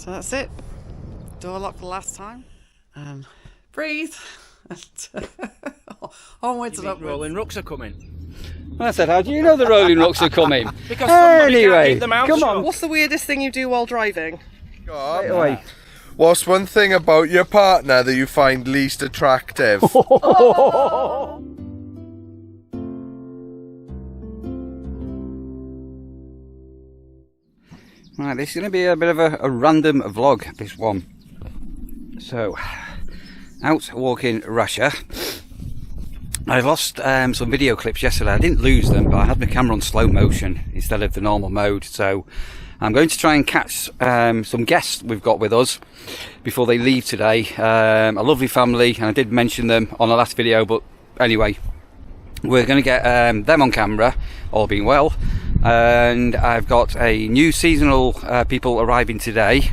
So that's it. Door locked the last time. Breathe. Onwards and upwards. Rolling Rucks are coming. I said, how do you know the Rolling Rucks are coming? Because somebody can't keep them out. Come on. What's the weirdest thing you do while driving? Right away. What's one thing about your partner that you find least attractive? Right, this is going to be a bit of a random vlog, this one. So, out walking Russia. I lost some video clips yesterday. I didn't lose them, but I had my camera on slow motion instead of the normal mode. So, I'm going to try and catch some guests we've got with us before they leave today. A lovely family, and I did mention them on the last video, but anyway, we're going to get them on camera, all being well. And I've got a new seasonal people arriving today.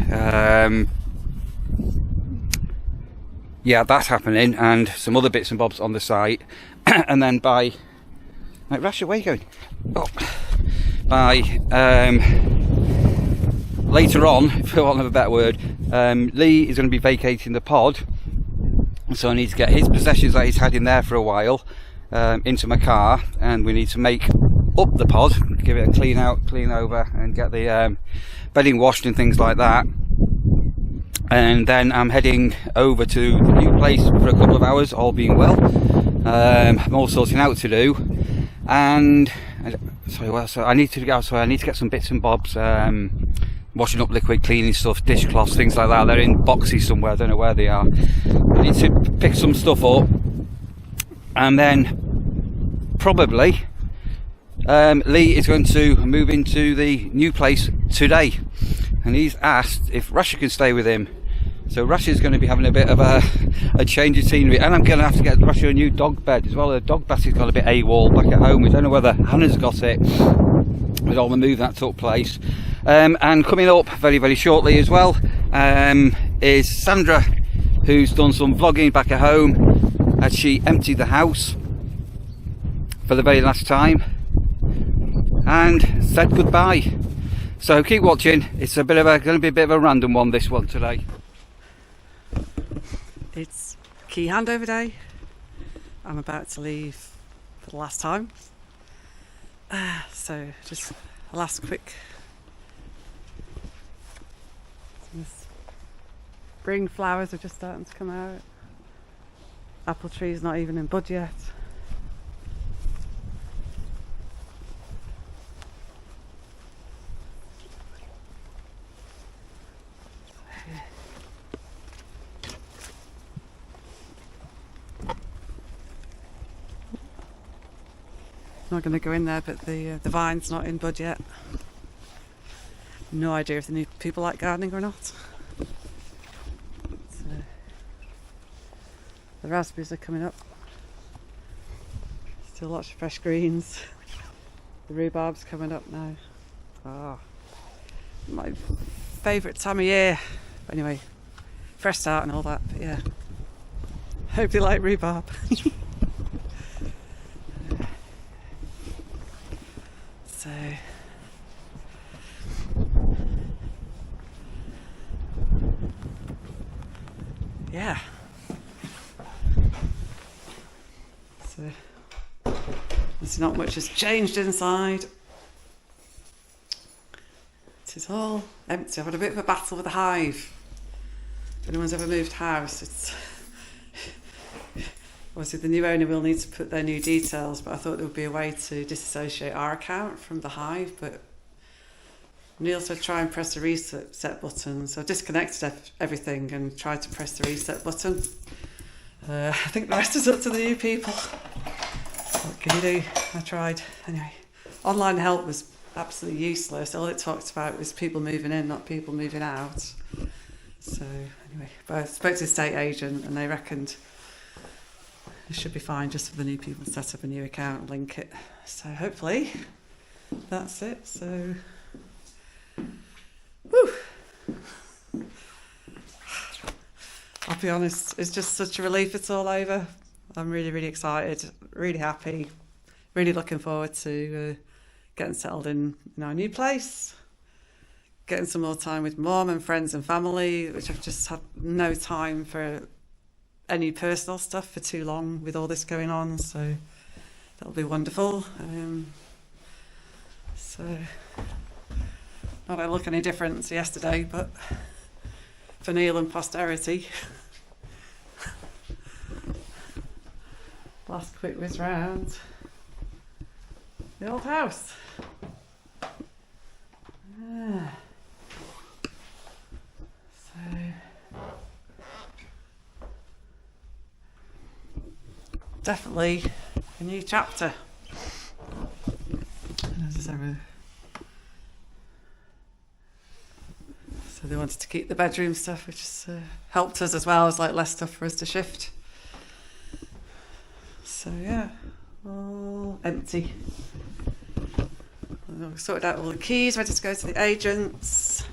Yeah, that's happening, and some other bits and bobs on the site. And then by... Right, Rasha, where are you going? Oh. By... later on, for want of a better word, Lee is going to be vacating the pod. So I need to get his possessions that he's had in there for a while into my car, and we need to make up the pod, give it a clean out, clean over, and get the bedding washed and things like that. And then I'm heading over to the new place for a couple of hours, all being well. More sorting out to do, and sorry, well, so I need to go. So I need to get some bits and bobs, washing up liquid, cleaning stuff, dishcloths, things like that. They're in boxes somewhere. I don't know where they are. I need to pick some stuff up, and then probably Lee is going to move into the new place today, and he's asked if Rasha can stay with him. So Rasha's going to be having a bit of a change of scenery, and I'm going to have to get Rasha a new dog bed as well. The dog bassie's got a bit AWOL back at home. We don't know whether Hannah's got it with all the move that took place. And coming up very, very shortly as well is Sandra, who's done some vlogging back at home as she emptied the house for the very last time and said goodbye. So keep watching. It's going to be a bit of a random one, this one today. It's key handover day. I'm about to leave for the last time. So just a last quick spring flowers are just starting to come out. Apple tree's not even in bud yet. Not going to go in there, but the vine's not in bud yet. No idea if the new people like gardening or not. So, the raspberries are coming up. Still lots of fresh greens. The rhubarb's coming up now. Oh, my favourite time of year. Anyway, fresh start and all that, but yeah. Hope you like rhubarb. So, yeah. So, there's not much has changed inside. It is all empty. I've had a bit of a battle with the hive. If anyone's ever moved house, it's obviously the new owner will need to put their new details, but I thought there would be a way to disassociate our account from the hive, but Neil said try and press the reset button, so I disconnected everything and tried to press the reset button. I think the rest is up to the new people. What can you do? I tried. Anyway, online help was absolutely useless. All it talked about was people moving in, not people moving out. So anyway, but I spoke to the estate agent and they reckoned it should be fine just for the new people to set up a new account and link it. So hopefully that's it. So, whew. I'll be honest, it's just such a relief it's all over. I'm really, really excited, really happy, really looking forward to getting settled in our new place, getting some more time with mum and friends and family, which I've just had no time for any personal stuff for too long with all this going on. So that'll be wonderful. So not that I look any different to yesterday, but for Neil and posterity. Last quick whiz round the old house. So definitely a new chapter. So they wanted to keep the bedroom stuff, which has helped us as well. It's like less stuff for us to shift. So yeah, all empty. I've sorted out all the keys, ready to go to the agents.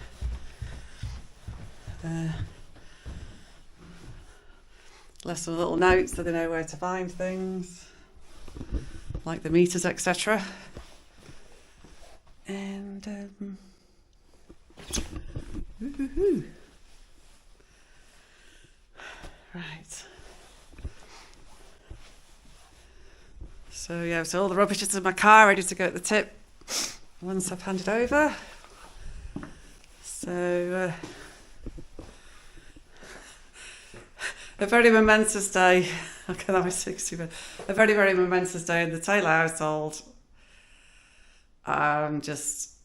Left some little notes so they know where to find things, like the meters, etc. And right. So yeah, so all the rubbish is in my car, ready to go at the tip once I've handed over. So a very momentous day. Okay, that was 60, but a very, very momentous day in the Taylor household. I'm just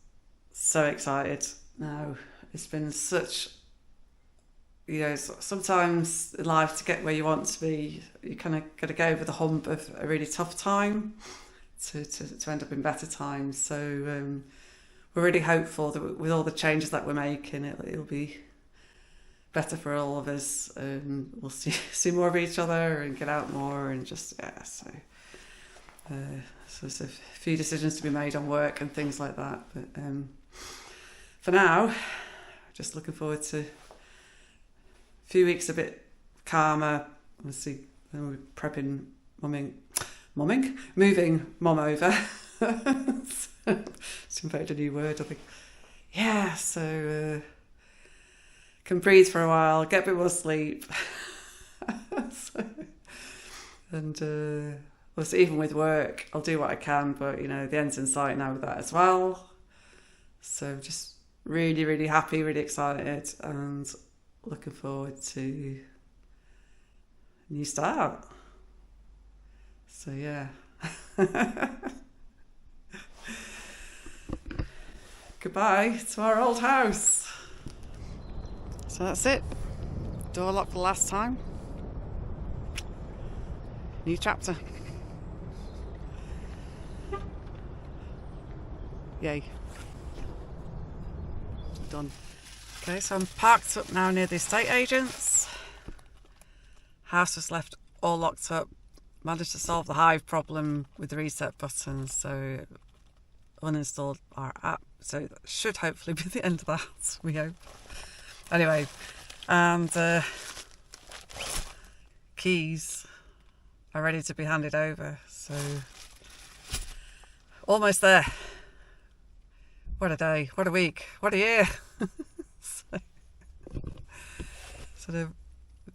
so excited now. It's been such, sometimes in life to get where you want to be, you kind of got to go over the hump of a really tough time to end up in better times. So we're really hopeful that with all the changes that we're making, it'll be better for all of us. We'll see more of each other and get out more and just, yeah, so there's a few decisions to be made on work and things like that. But for now, just looking forward to a few weeks a bit calmer. Obviously, we're prepping, moving mum over. It's invented a new word, I think. Yeah, so can breathe for a while, get a bit more sleep. And obviously, even with work, I'll do what I can, but the end's in sight now with that as well. So just really, really happy, really excited, and looking forward to a new start. So yeah. Goodbye to our old house. So that's it. Door locked the last time. New chapter. Yay. Done. Okay, so I'm parked up now near the estate agents. House was left all locked up. Managed to solve the Hive problem with the reset button, so uninstalled our app. So that should hopefully be the end of that, we hope. Anyway, and keys are ready to be handed over, so almost there. What a day, what a week, what a year. Sort of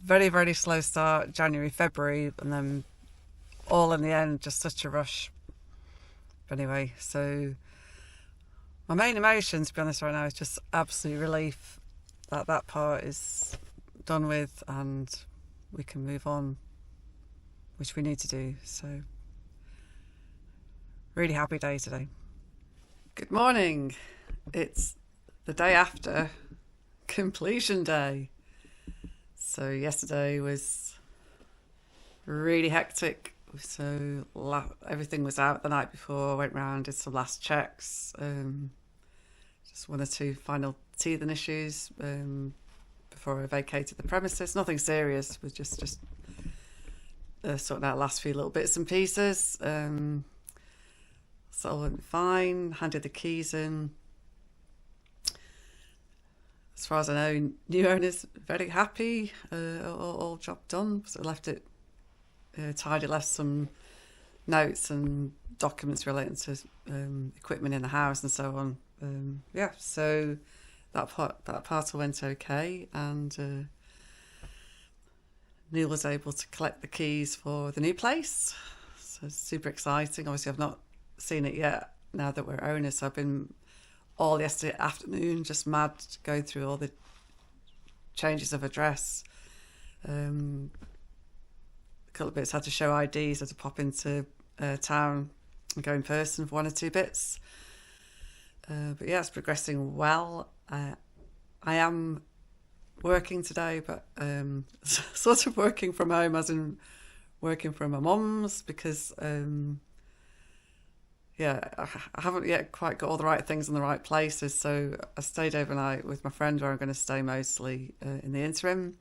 very, very slow start, January, February, and then all in the end, just such a rush. But anyway, so my main emotion, to be honest, right now is just absolute relief that that part is done with and we can move on, which we need to do. So really happy day today. Good morning. It's the day after completion day. So yesterday was really hectic. So everything was out the night before. Went round, did some last checks. Just one or two final teething issues before I vacated the premises. Nothing serious. Was just sorting out last few little bits and pieces. So all went fine. Handed the keys in. As far as I know, new owners very happy. All job done. So I left it tidy. Left some notes and documents relating to equipment in the house and so on. So that parcel went okay, and Neil was able to collect the keys for the new place. So it's super exciting. Obviously, I've not seen it yet now that we're owners. So I've been all yesterday afternoon just mad going through all the changes of address. A couple of bits had to show IDs, had to pop into town and go in person for 1 or 2 bits. But yeah, it's progressing well. I am working today, but sort of working from home, as in working from my mum's, because I haven't yet quite got all the right things in the right places. So I stayed overnight with my friend, where I'm going to stay mostly in the interim.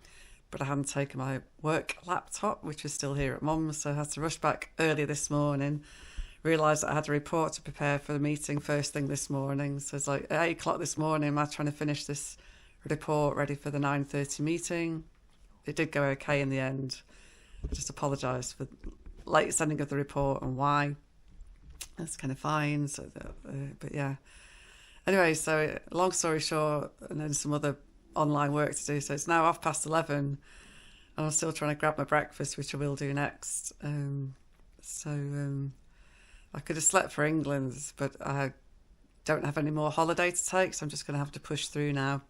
But I hadn't taken my work laptop, which was still here at mum's, so I had to rush back early this morning. Realised that I had a report to prepare for the meeting first thing this morning. So it's like at 8 o'clock this morning, I'm trying to finish this report ready for the 9:30 meeting. It did go okay in the end. I just apologised for late sending of the report and why. That's kind of fine. So, but yeah. Anyway, so long story short, and then some other online work to do. So it's now 11:30, and I'm still trying to grab my breakfast, which I will do next. I could have slept for England, but I don't have any more holiday to take, so I'm just going to have to push through now.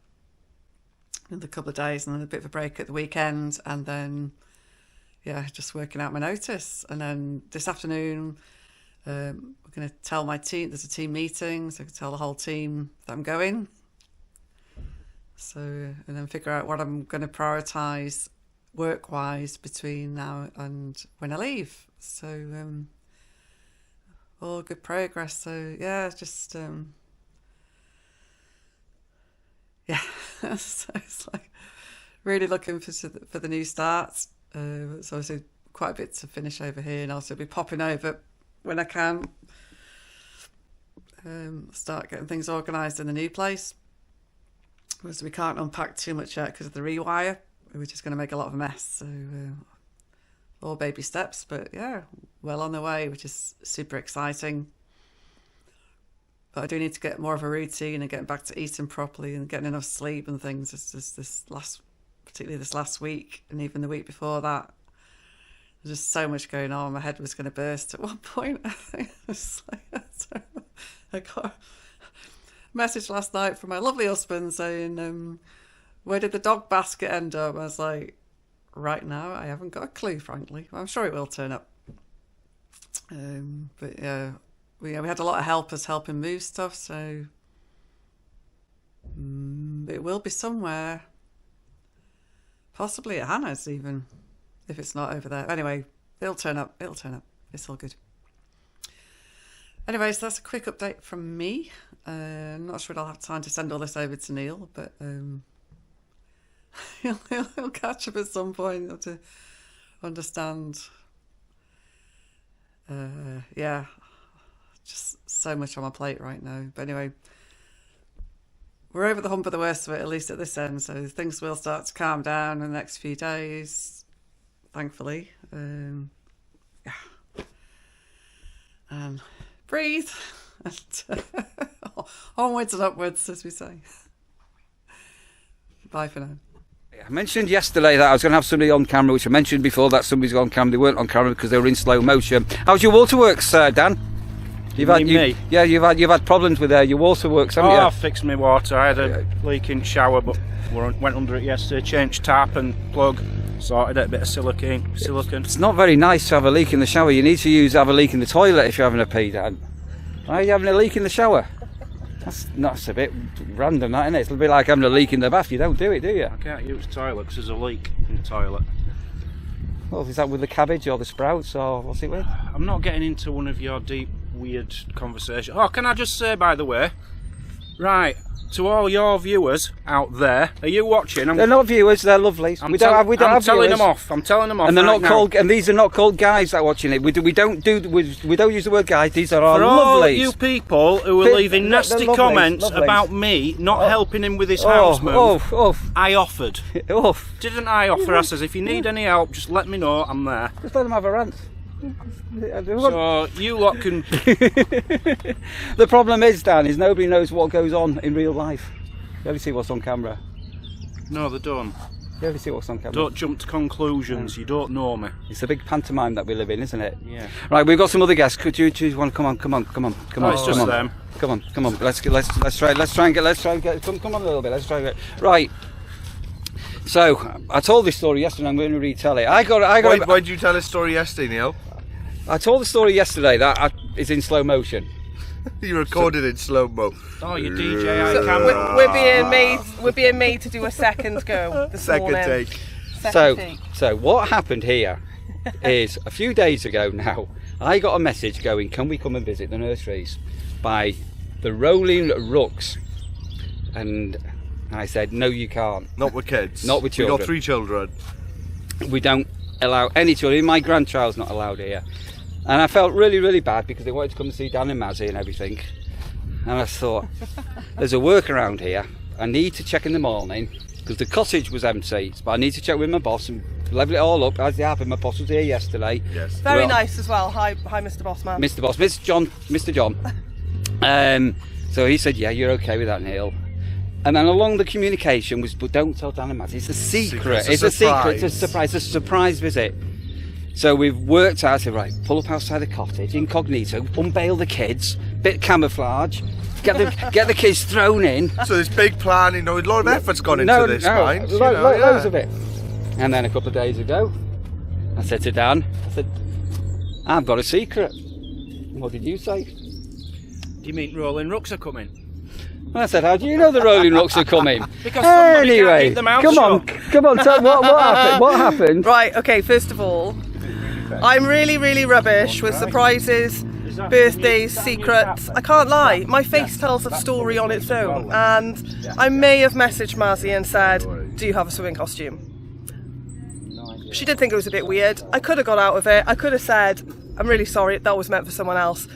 Another couple of days, and then a bit of a break at the weekend, and then just working out my notice. And then this afternoon, we're going to tell my team, there's a team meeting, so I can tell the whole team that I'm going. So, and then figure out what I'm going to prioritise work-wise between now and when I leave. So, all good progress. So, yeah, just, so it's like really looking for the new start. So obviously quite a bit to finish over here, and also be popping over when I can. Start getting things organised in the new place. Whereas we can't unpack too much yet because of the rewire, which is going to make a lot of a mess. So all baby steps, but yeah, well on the way, which is super exciting. But I do need to get more of a routine and getting back to eating properly and getting enough sleep and things. It's just particularly this last week, and even the week before that, there's just so much going on. My head was going to burst at one point. I think I got a message last night from my lovely husband saying, where did the dog basket end up? I was like, right now, I haven't got a clue, frankly. I'm sure it will turn up. But yeah, we had a lot of helpers helping move stuff, so it will be somewhere. Possibly at Hannah's even, if it's not over there. Anyway, it'll turn up. It's all good. Anyway, so that's a quick update from me. I'm not sure I'll have time to send all this over to Neil, but he'll catch up at some point. He'll have to understand. Just so much on my plate right now. But anyway, we're over the hump of the worst of it, at least at this end. So things will start to calm down in the next few days, thankfully. And breathe. And onwards and upwards, as we say. Bye for now. I mentioned yesterday that I was going to have somebody on camera, which I mentioned before that somebody's on camera. They weren't on camera because they were in slow motion. How's your waterworks, Dan? You've had problems with your waterworks, haven't you? I fixed my water. I had a leaking shower, but went under it yesterday. Changed tap and plug, sorted it. A bit of silicone. It's not very nice to have a leak in the shower. You need to have a leak in the toilet if you're having a pee, Dan. Why are you having a leak in the shower? That's a bit random, that, isn't it? It's a bit like having a leak in the bath. You don't do it, do you? I can't use the toilet because there's a leak in the toilet. Well, is that with the cabbage or the sprouts, or what's it with? I'm not getting into one of your deep, weird conversations. Oh, can I just say, by the way, right, to all your viewers out there, are you watching? They're not viewers, they're lovely. We don't have viewers. I'm telling them off. And they're right not called, and these are not called guys that are watching it. We don't use the word guys. These are our lovelies. For all you people who are leaving nasty comments about me not helping him with his house move, I offered. Didn't I offer? I says, if you need any help, just let me know. I'm there. Just let them have a rant. So you lot can. The problem is, Dan, is nobody knows what goes on in real life. You only see what's on camera. No, they don't. You only see what's on camera. Don't jump to conclusions. You don't know me. It's a big pantomime that we live in, isn't it? Yeah. Right, we've got some other guests. Could you choose one? Come on. Oh, it's just them. Come on. Let's try and get. Come on a little bit. Let's try and get. Right. So I told this story yesterday. I'm going to retell it. Why did you tell this story yesterday, Neil? I told the story yesterday that is in slow motion. You recorded in slow mo. Oh, your DJI camera. We're being made to do a second go this morning. Take. Second take. So what happened here is a few days ago now, I got a message going, can we come and visit the nurseries by the Rolling Rucks? And I said, no, you can't. Not with kids. Not with children. We've got 3 children. We don't allow any children. My grandchild's not allowed here. And I felt really, really bad because they wanted to come and see Dan and Mazzy and everything. And I thought, there's a workaround here. I need to check in the morning because the cottage was empty. But I need to check with my boss and level it all up as they happened. My boss was here yesterday. Yes. Very nice as well. Hi, Mr. Bossman. Mr. Boss, Mr. John. So he said, yeah, you're okay with that, Neil. And then along the communication was, but don't tell Dan and Mazzy. It's a secret. It's a secret. It's a surprise. It's a surprise visit. So we've worked out, I said, right, pull up outside the cottage, incognito, unbail the kids, bit camouflage, get the kids thrown in. So this big plan, a lot of effort's gone into this, mind. Loads of it. And then a couple of days ago, I said to Dan, I've got a secret. What did you say? Do you mean Rolling Rucks are coming? And I said, how do you know the Rolling Rucks are coming? Because somebody can't keep them out. Come on, tell what happened? What happened? Right, okay, first of all, I'm really, really rubbish with surprises, birthdays, secrets. I can't lie, my face tells a story on its own, and I may have messaged Mazzy and said, do you have a swimming costume? She did think it was a bit weird. I could have got out of it. I could have said, I'm really sorry, that was meant for someone else.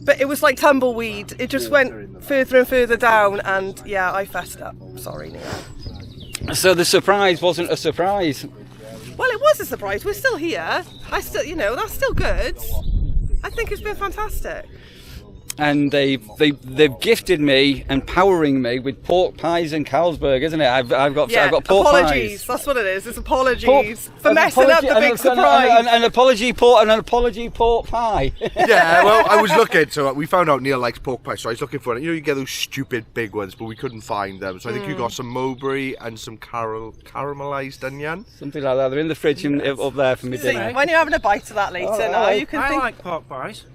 But it was like tumbleweed. It just went further and further down, and yeah, I fessed up. Sorry, Neil. So the surprise wasn't a surprise. Well, it was a surprise. We're still here. That's still good. I think it's been fantastic. And they've gifted me, empowering me with pork pies and Carlsberg, isn't it? I've got pork apologies. pies. That's what it is. It's apologies for messing up the big surprise. An apology pork pie. Yeah, well, I was looking, so we found out Neil likes pork pie, so I was looking for it. You get those stupid big ones, but we couldn't find them. So I think you got some mulberry and some caramelised onion. Something like that. They're in the fridge up there for me dinner. When you're having a bite of that later, now you can think. I like pork pies.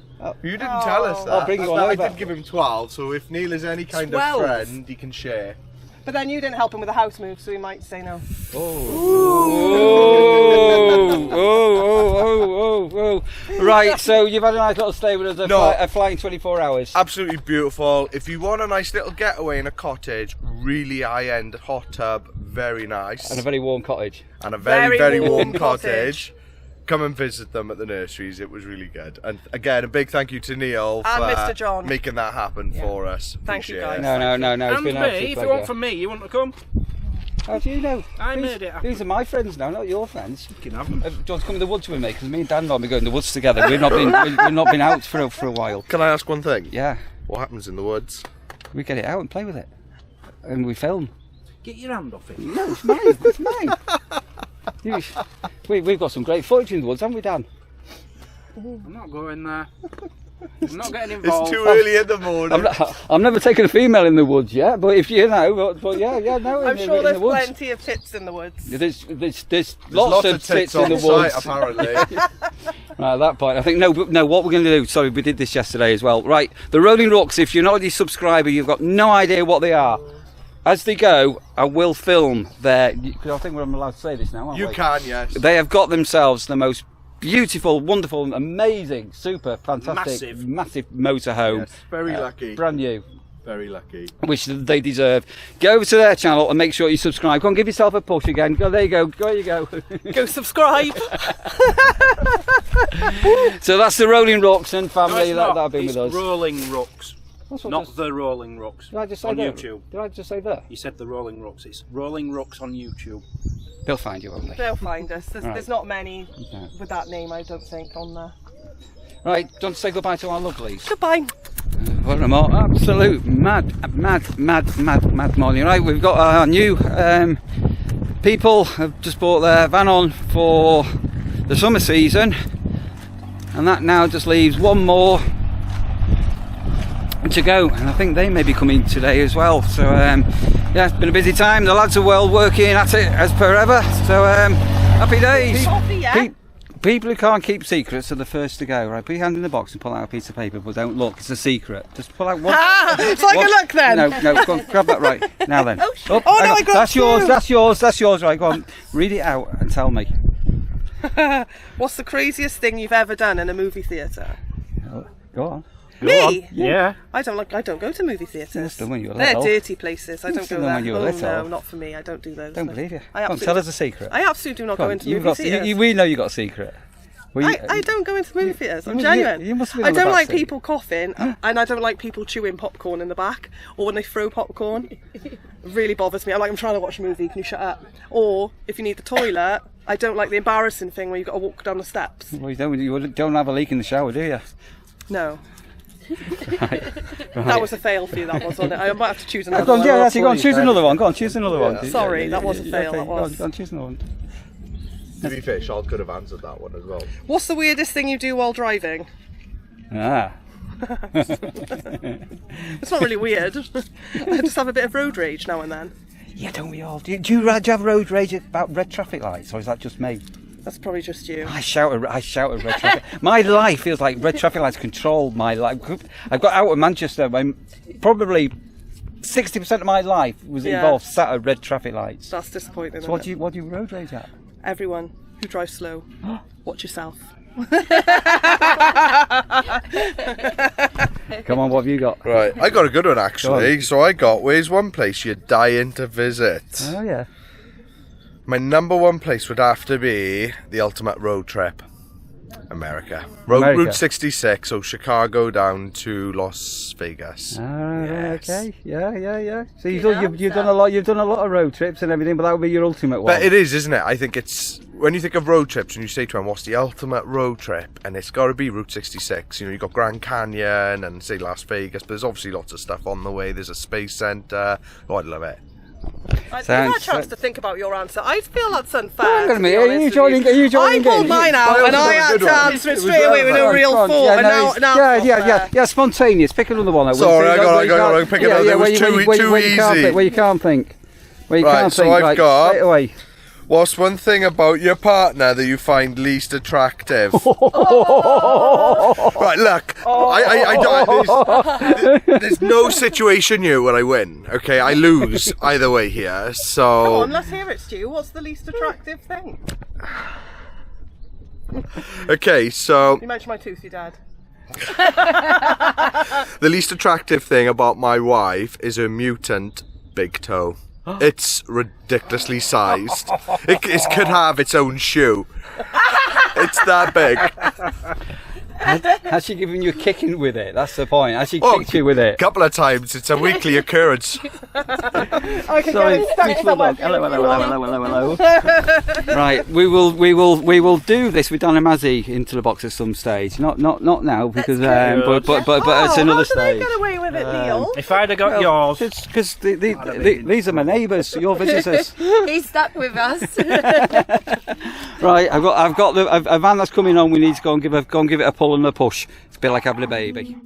You didn't tell us that. I'll bring you one I over. did give him 12, so if Neil is any kind 12? of friend, he can share. But then you didn't help him with the house move, so he might say no. Oh. Right, so you've had a nice little stay with us, a flying 24 hours. Absolutely beautiful. If you want a nice little getaway in a cottage, really high-end hot tub, very nice. And a very warm cottage. And a very, very warm cottage. Come and visit them at the nurseries. It was really good. And again, a big thank you to Neil and for Mr. John making that happen for us. Thank you, guys. No. It's And been me, absolute if you want from me, you want to come? How do you know? I made it happen. These are my friends now, not your friends. You can have them. Do you want to come in the woods with me? Because me and Dan normally go in the woods together. We've not been out for a while. Can I ask one thing? Yeah. What happens in the woods? We get it out and play with it. And we film. Get your hand off it. No, it's mine. It's mine. We've got some great footage in the woods, haven't we, Dan? I'm not going there. I'm not getting involved. It's too early in the morning. I've never taken a female in the woods yet, but if you know, but yeah, no. I'm sure in there's the woods. plenty of tits in the woods. There's lots of tits in the woods. Site, apparently. Right, at that point, I think no. What we're going to do? Sorry, we did this yesterday as well. Right, the Rolling Rucks. If you're not already a subscriber, you've got no idea what they are. As they go, I will film their. Because I think I'm allowed to say this now. Aren't You we? can, yes. They have got themselves the most beautiful, wonderful, amazing, super, fantastic, massive motorhome. Yes, very lucky. Brand new. Very lucky. Which they deserve. Go over to their channel and make sure you subscribe. Go on, give yourself a push again. Go, there you go. There you go. Go subscribe. So that's the Rolling Rucks and family No, that have been with us. Rolling Rucks. That's what Not the Rolling Rucks. Did I just say on that? YouTube. Did I just say that? You said the Rolling Rucks. It's Rolling Rucks on YouTube. They'll find you, won't they? They'll find us. There's, Right. there's not many with that name, I don't think, on there. Right, do you want to say goodbye to our lovelies? Goodbye. What a absolute mad morning. Right, we've got our new people have just bought their van on for the summer season, and that now just leaves one more to go, and I think they may be coming today as well. So yeah, it's been a busy time. The lads are well working at it as per ever. So happy days. People who can't keep secrets are the first to go. Right, put your hand in the box and pull out a piece of paper, but don't look. It's a secret. Just pull out one. So I can look then. No, go on, grab that. Right now then. Oh no, I got that's yours. That's yours. That's yours. Right, go on. Read it out and tell me. What's the craziest thing you've ever done in a movie theatre? Go on. Me? Yeah. I don't go to movie theatres. When you were They're little. dirty places. I don't go there. When you were Oh little. no, not for me. I don't do those. Don't believe you. I Come on, tell us a secret. I absolutely do not go into movie theatres. We know you got a secret. I don't go into movie theatres. I'm genuine. You must have been I on the don't back like seat. people coughing, and I don't like people chewing popcorn in the back, or when they throw popcorn. It really bothers me. I'm trying to watch a movie. Can you shut up? Or if you need the toilet, I don't like the embarrassing thing where you got to walk down the steps. Well, you don't have a leak in the shower, do you? No. Right. That was a fail for you. That was, wasn't it? I might have to choose another Go on, one. yeah, actually, go on, choose another one. Go on, choose another one. Sorry, that was a fail. Okay, That was. Go on, choose another one. To be fair, Charles could have answered that one as well. What's the weirdest thing you do while driving? Ah. It's not really weird. I just have a bit of road rage now and then. Yeah, don't we all? Do you have road rage about red traffic lights, or is that just me? That's probably just you. I shout at red traffic. My life feels like red traffic lights control my life. I got out of Manchester when probably 60% of my life was involved sat at red traffic lights. That's disappointing. So what do you road rage at? Everyone who drives slow, watch yourself. Come on, what have you got? Right, I got a good one actually. So I got, where's one place you're dying to visit? Oh yeah. My number one place would have to be the ultimate road trip. America. Route 66, so Chicago down to Las Vegas. Yes. Okay. Yeah. So you've done a lot. You've done a lot of road trips and everything, but that would be your ultimate one. But it is, isn't it? I think it's when you think of road trips and you say to them, "What's the ultimate road trip?" and it's got to be Route 66. You know, you've got Grand Canyon and say Las Vegas, but there's obviously lots of stuff on the way. There's a space center. Oh, I'd love it. I've had a chance to think about your answer. I feel that's unfair. Hang on a minute. Are you joining I pulled mine out and I had to answer it straight away with a real thought. Yeah, spontaneous. Pick another one. Sorry, I got pick another. It was too easy. Where you can't think. Right, so I've got. Straight away. What's one thing about your partner that you find least attractive? Right, look, there's no situation here where I win, okay? I lose either way here, so... Come on, let's hear it, Stu. What's the least attractive thing? Okay, so... You mentioned my toothy dad. The least attractive thing about my wife is her mutant big toe. It's ridiculously sized. It could have its own shoe. It's that big. Has she given you a kicking with it? That's the point. Has she kicked you with it? A couple of times. It's a weekly occurrence. I can get it stuck somewhere. Hello. Right, we will do this with Donna Mazzy into the box at some stage. Not now because but it's another stage. How did they get away with it, Neil? If I'd have got yours, it's because these are my neighbours, your visitors. He's stuck with us. Right, I've got a van that's coming on. We need to go and give it a pull and a push. It's a bit like having a baby.